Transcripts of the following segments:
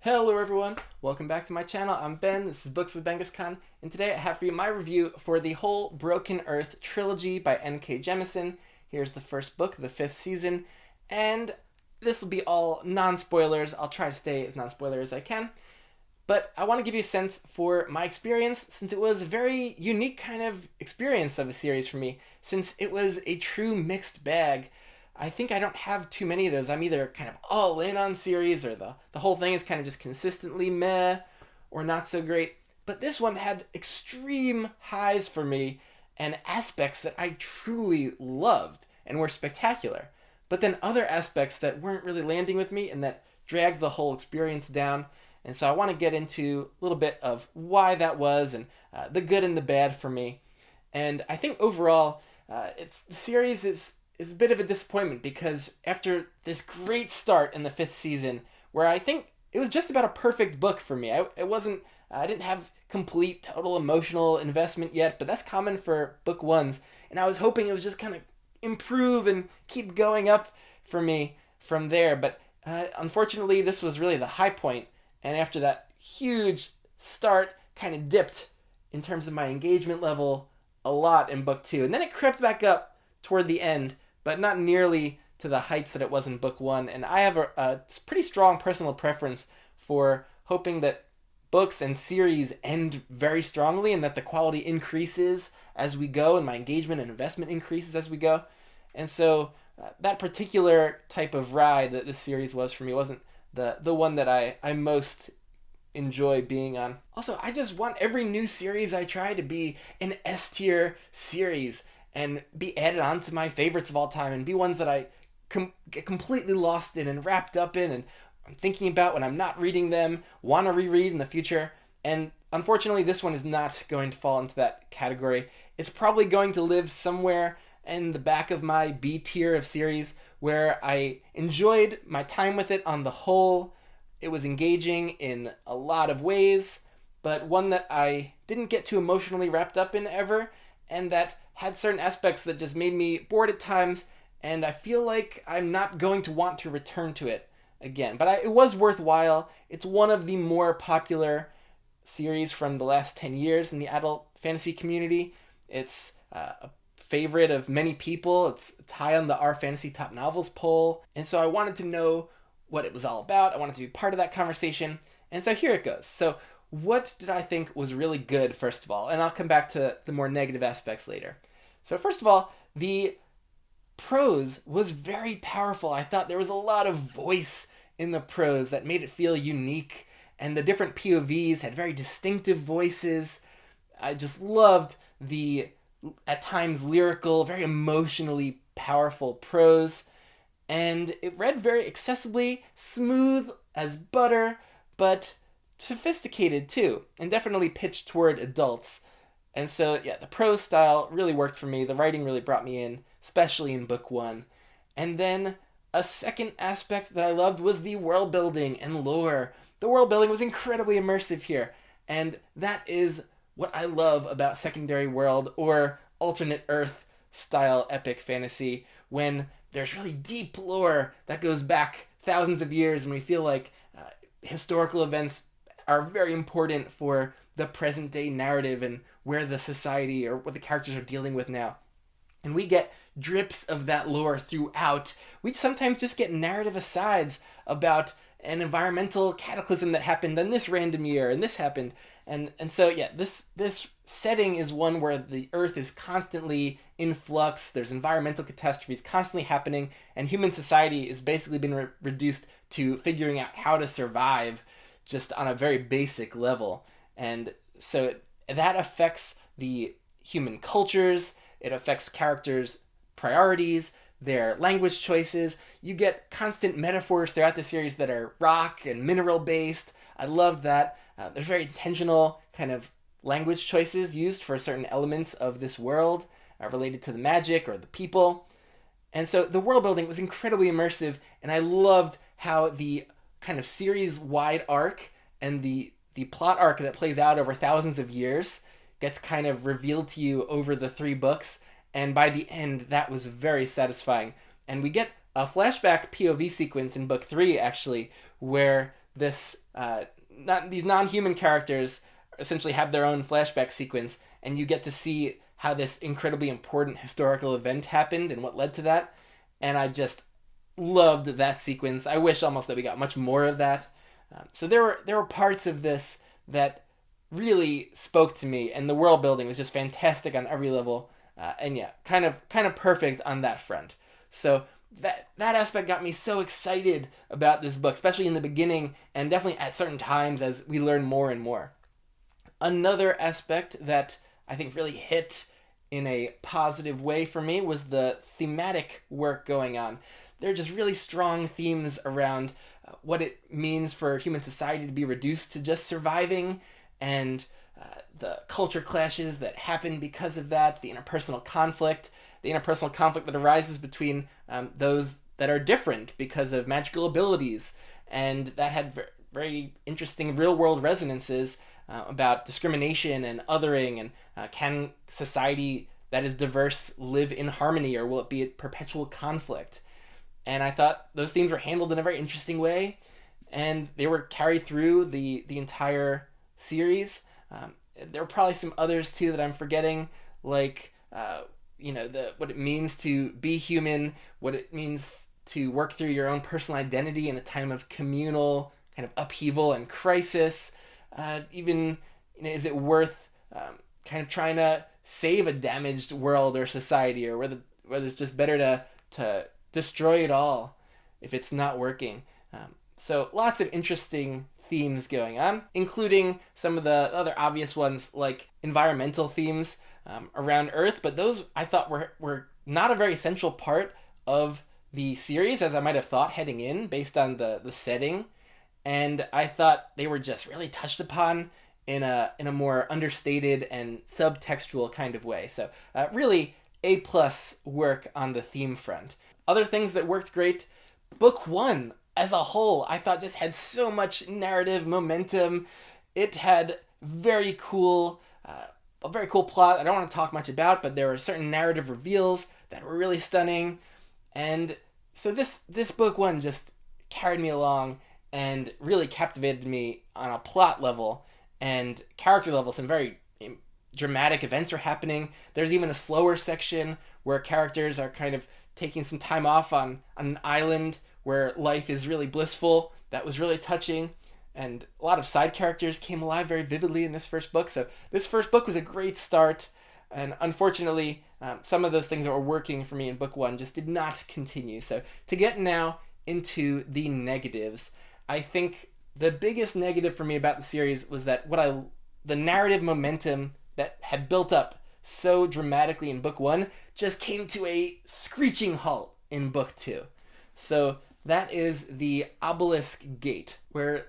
Hello everyone, welcome back to my channel. I'm Ben, this is Books with Bengus Khan, and today I have for you my review for the whole Broken Earth trilogy by N.K. Jemisin. Here's the first book, the 5th season, and this will be all non-spoilers. I'll try to stay as non-spoiler as I can, but I want to give you a sense for my experience since it was a very unique kind of experience of a series for me, since it was a true mixed bag. I think I don't have too many of those. I'm either kind of all in on series or the whole thing is kind of just consistently meh or not so great. But this one had extreme highs for me and aspects that I truly loved and were spectacular. But then other aspects that weren't really landing with me and that dragged the whole experience down. And so I want to get into a little bit of why that was and the good and the bad for me. And I think overall, the series is a bit of a disappointment because after this great start in the 5th season, where I think it was just about a perfect book for me. I didn't have complete total emotional investment yet, but that's common for book ones, and I was hoping it was just kind of improve and keep going up for me from there. But unfortunately, this was really the high point, and after that huge start, kind of dipped in terms of my engagement level a lot in book two, and then it crept back up toward the end, but not nearly to the heights that it was in book one. And I have a pretty strong personal preference for hoping that books and series end very strongly and that the quality increases as we go and my engagement and investment increases as we go. And so that particular type of ride that this series was for me wasn't the one that I most enjoy being on. Also, I just want every new series I try to be an S tier series and be added on to my favorites of all time and be ones that I get completely lost in and wrapped up in and I'm thinking about when I'm not reading them, want to reread in the future. And unfortunately, this one is not going to fall into that category. It's probably going to live somewhere in the back of my B tier of series where I enjoyed my time with it on the whole. It was engaging in a lot of ways, but one that I didn't get too emotionally wrapped up in ever, and that had certain aspects that just made me bored at times, and I feel like I'm not going to want to return to it again. But it was worthwhile. It's one of the more popular series from the last 10 years in the adult fantasy community. It's a favorite of many people. It's high on the Our Fantasy Top Novels poll. And so I wanted to know what it was all about. I wanted to be part of that conversation. And so here it goes. So what did I think was really good, first of all? And I'll come back to the more negative aspects later. So first of all, the prose was very powerful. I thought there was a lot of voice in the prose that made it feel unique, and the different POVs had very distinctive voices. I just loved the, at times, lyrical, very emotionally powerful prose, and it read very accessibly, smooth as butter, but sophisticated too, and definitely pitched toward adults. And so, yeah, the prose style really worked for me. The writing really brought me in, especially in book one. And then a second aspect that I loved was the world building and lore. The world building was incredibly immersive here. And that is what I love about secondary world or alternate Earth style epic fantasy, when there's really deep lore that goes back thousands of years and we feel like historical events are very important for the present day narrative and where the society or what the characters are dealing with now. And we get drips of that lore throughout. We sometimes just get narrative asides about an environmental cataclysm that happened in this random year and this happened. And so yeah, this setting is one where the earth is constantly in flux. There's environmental catastrophes constantly happening, and human society is basically been reduced to figuring out how to survive just on a very basic level. And so that affects the human cultures, it affects characters' priorities, their language choices. You get constant metaphors throughout the series that are rock and mineral based. I loved that. There's very intentional kind of language choices used for certain elements of this world related to the magic or the people. And so the world building was incredibly immersive, and I loved how the kind of series-wide arc and the plot arc that plays out over thousands of years gets kind of revealed to you over the 3 books, and by the end, that was very satisfying. And we get a flashback POV sequence in book 3, actually, where this these non-human characters essentially have their own flashback sequence, and you get to see how this incredibly important historical event happened and what led to that. And I just loved that sequence. I wish almost that we got much more of that. So there were parts of this that really spoke to me, and the world building was just fantastic on every level. And yeah, kind of perfect on that front. So that aspect got me so excited about this book, especially in the beginning and definitely at certain times as we learn more and more. Another aspect that I think really hit in a positive way for me was the thematic work going on. There are just really strong themes around what it means for human society to be reduced to just surviving, and the culture clashes that happen because of that, the interpersonal conflict that arises between those that are different because of magical abilities. And that had very interesting real-world resonances about discrimination and othering, and can society that is diverse live in harmony, or will it be a perpetual conflict? And I thought those themes were handled in a very interesting way, and they were carried through the entire series. There were probably some others too that I'm forgetting, like what it means to be human, what it means to work through your own personal identity in a time of communal kind of upheaval and crisis. Even is it worth kind of trying to save a damaged world or society, or whether it's just better to destroy it all if it's not working. So lots of interesting themes going on, including some of the other obvious ones like environmental themes around Earth, but those I thought were not a very essential part of the series as I might have thought heading in based on the setting. And I thought they were just really touched upon in a more understated and subtextual kind of way. So really A+ work on the theme front. Other things that worked great, book one as a whole, I thought just had so much narrative momentum. It had a very cool plot I don't want to talk much about, but there were certain narrative reveals that were really stunning. And so this book one just carried me along and really captivated me on a plot level and character level. Some very dramatic events are happening. There's even a slower section where characters are kind of taking some time off on an island where life is really blissful. That was really touching. And a lot of side characters came alive very vividly in this first book. So this first book was a great start. And unfortunately, some of those things that were working for me in book one just did not continue. So to get now into the negatives, I think the biggest negative for me about the series was that the narrative momentum that had built up so dramatically in book one just came to a screeching halt in book two. So that is the Obelisk Gate, where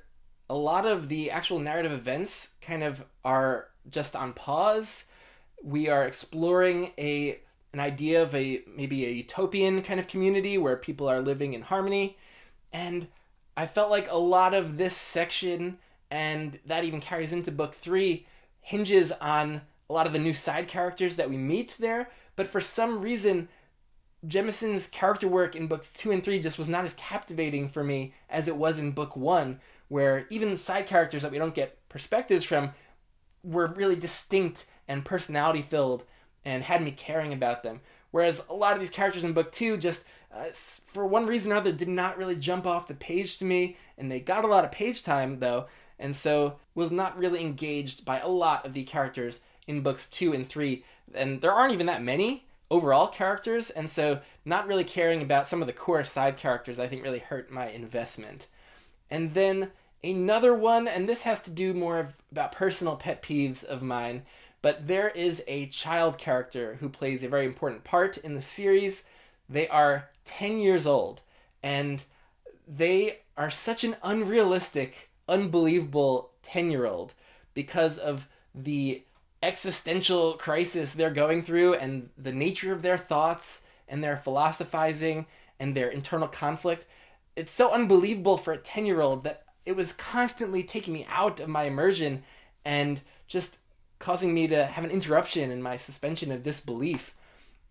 a lot of the actual narrative events kind of are just on pause. We are exploring an idea of maybe a utopian kind of community where people are living in harmony. And I felt like a lot of this section, and that even carries into book three, hinges on a lot of the new side characters that we meet there. But for some reason, Jemisin's character work in books 2 and 3 just was not as captivating for me as it was in book 1, where even the side characters that we don't get perspectives from were really distinct and personality filled and had me caring about them. Whereas a lot of these characters in book 2 just, for one reason or other, did not really jump off the page to me, and they got a lot of page time though, and so was not really engaged by a lot of the characters in books 2 and 3. And there aren't even that many overall characters, and so not really caring about some of the core side characters I think really hurt my investment. And then another one, and this has to do more about personal pet peeves of mine, but there is a child character who plays a very important part in the series. They are 10 years old, and they are such an unrealistic, unbelievable 10-year-old because of the existential crisis they're going through and the nature of their thoughts and their philosophizing and their internal conflict. It's so unbelievable for a 10-year-old that it was constantly taking me out of my immersion and just causing me to have an interruption in my suspension of disbelief.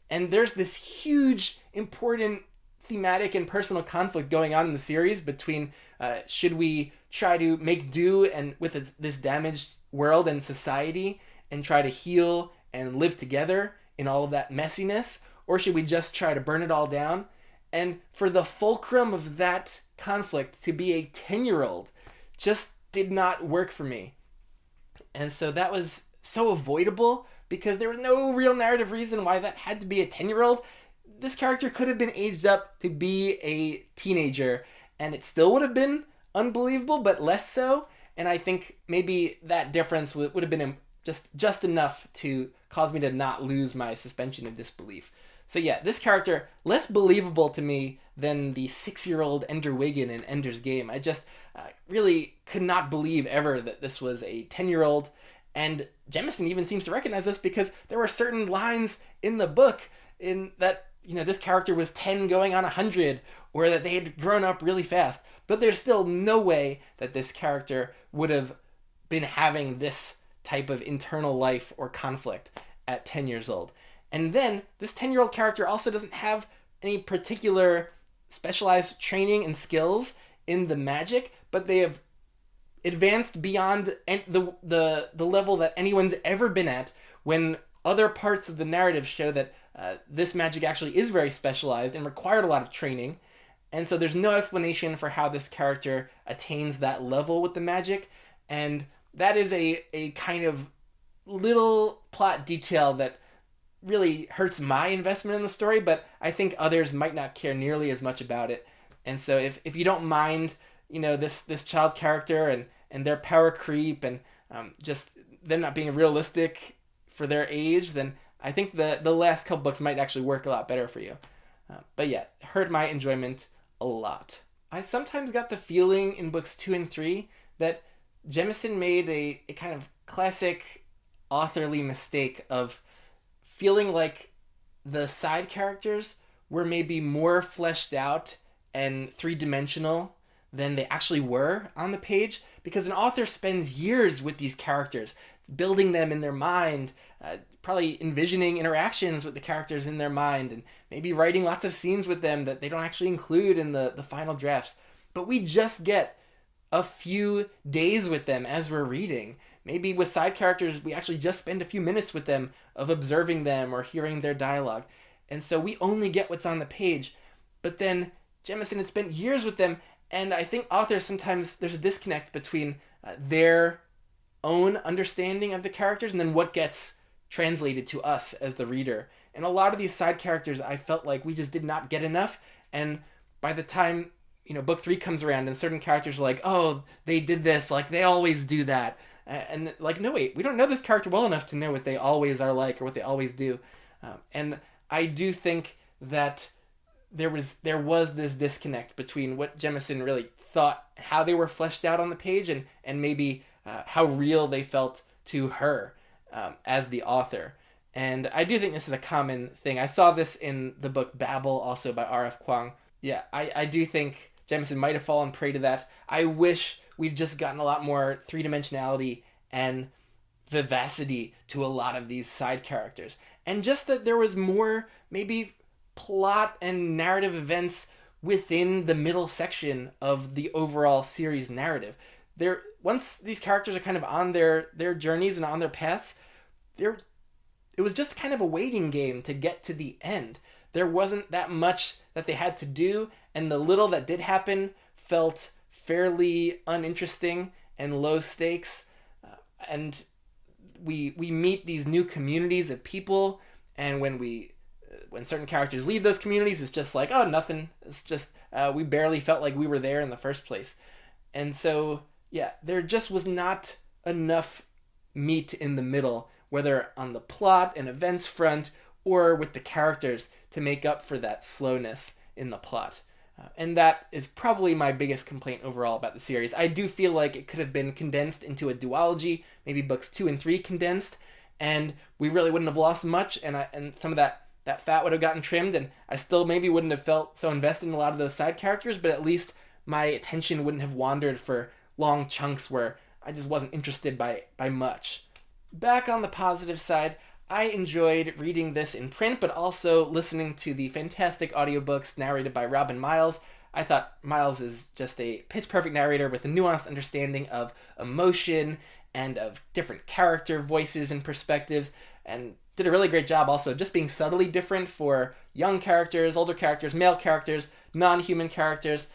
And there's this huge, important thematic and personal conflict going on in the series between should we try to make do and with this damaged world and society and try to heal and live together in all of that messiness? Or should we just try to burn it all down? And for the fulcrum of that conflict to be a 10-year-old just did not work for me. And so that was so avoidable because there was no real narrative reason why that had to be a 10-year-old. This character could have been aged up to be a teenager and it still would have been unbelievable, but less so. And I think maybe that difference would have been just enough to cause me to not lose my suspension of disbelief. So yeah, this character, less believable to me than the 6-year-old Ender Wiggin in Ender's Game. I just really could not believe ever that this was a 10-year-old. And Jemisin even seems to recognize this because there were certain lines in the book in that, this character was 10 going on 100, or that they had grown up really fast. But there's still no way that this character would have been having this type of internal life or conflict at 10 years old. And then this 10-year-old character also doesn't have any particular specialized training and skills in the magic, but they have advanced beyond the level that anyone's ever been at, when other parts of the narrative show that this magic actually is very specialized and required a lot of training. And so there's no explanation for how this character attains that level with the magic. And that is a kind of little plot detail that really hurts my investment in the story, but I think others might not care nearly as much about it. And so if you don't mind, this child character and their power creep and just them not being realistic for their age, then I think the last couple books might actually work a lot better for you. But yeah, hurt my enjoyment a lot. I sometimes got the feeling in books 2 and 3 that Jemisin made a kind of classic authorly mistake of feeling like the side characters were maybe more fleshed out and three-dimensional than they actually were on the page, because an author spends years with these characters, building them in their mind, probably envisioning interactions with the characters in their mind, and maybe writing lots of scenes with them that they don't actually include in the final drafts. But we just get a few days with them as we're reading. Maybe with side characters, we actually just spend a few minutes with them of observing them or hearing their dialogue. And so we only get what's on the page. But then Jemisin had spent years with them, and I think authors sometimes, there's a disconnect between their own understanding of the characters and then what gets translated to us as the reader. And a lot of these side characters, I felt like we just did not get enough. And by the time, book 3 comes around and certain characters are like, oh, they did this, like they always do that. And like, no, wait, we don't know this character well enough to know what they always are like or what they always do. And I do think that there was this disconnect between what Jemisin really thought, how they were fleshed out on the page, and maybe how real they felt to her as the author. And I do think this is a common thing. I saw this in the book Babel, also by R.F. Kuang. Yeah, I do think Jemisin might have fallen prey to that. I wish we'd just gotten a lot more three-dimensionality and vivacity to a lot of these side characters. And just that there was more, maybe, plot and narrative events within the middle section of the overall series narrative. Once these characters are kind of on their journeys and on their paths, it was just kind of a waiting game to get to the end. There wasn't that much that they had to do, and the little that did happen felt fairly uninteresting and low stakes. And we meet these new communities of people, and when certain characters leave those communities, it's just like, oh, nothing. It's just we barely felt like we were there in the first place. And so, yeah, there just was not enough meat in the middle, whether on the plot and events front or with the characters, to make up for that slowness in the plot. And that is probably my biggest complaint overall about the series. I do feel like it could have been condensed into a duology, maybe books 2 and 3 condensed, and we really wouldn't have lost much, and some of that fat would have gotten trimmed, and I still maybe wouldn't have felt so invested in a lot of those side characters, but at least my attention wouldn't have wandered for long chunks where I just wasn't interested by much. Back on the positive side, I enjoyed reading this in print, but also listening to the fantastic audiobooks narrated by Robin Miles. I thought Miles is just a pitch perfect narrator with a nuanced understanding of emotion and of different character voices and perspectives, and did a really great job also just being subtly different for young characters, older characters, male characters, non-human characters.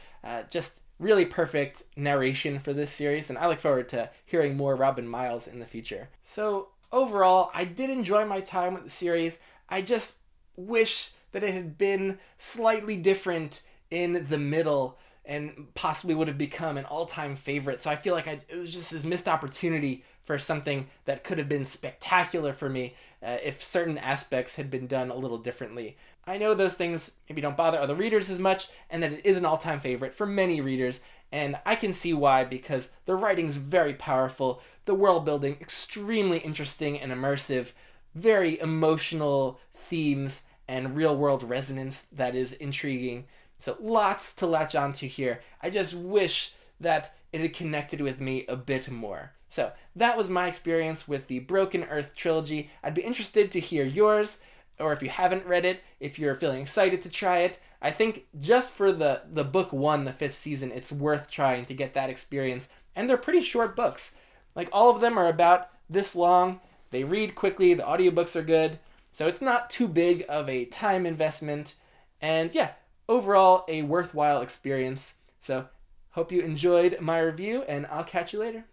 Just really perfect narration for this series, and I look forward to hearing more Robin Miles in the future. So overall, I did enjoy my time with the series. I just wish that it had been slightly different in the middle and possibly would have become an all-time favorite. So I feel like it was just this missed opportunity for something that could have been spectacular for me if certain aspects had been done a little differently. I know those things maybe don't bother other readers as much, and that it is an all-time favorite for many readers, and I can see why, because the writing's very powerful, the world building extremely interesting and immersive, very emotional themes and real-world resonance that is intriguing. So lots to latch onto here. I just wish that it had connected with me a bit more. So that was my experience with the Broken Earth trilogy. I'd be interested to hear yours, or if you haven't read it, if you're feeling excited to try it. I think just for the book one, the 5th season, it's worth trying to get that experience. And they're pretty short books. Like, all of them are about this long. They read quickly. The audiobooks are good. So it's not too big of a time investment. And yeah, overall, a worthwhile experience. So hope you enjoyed my review, and I'll catch you later.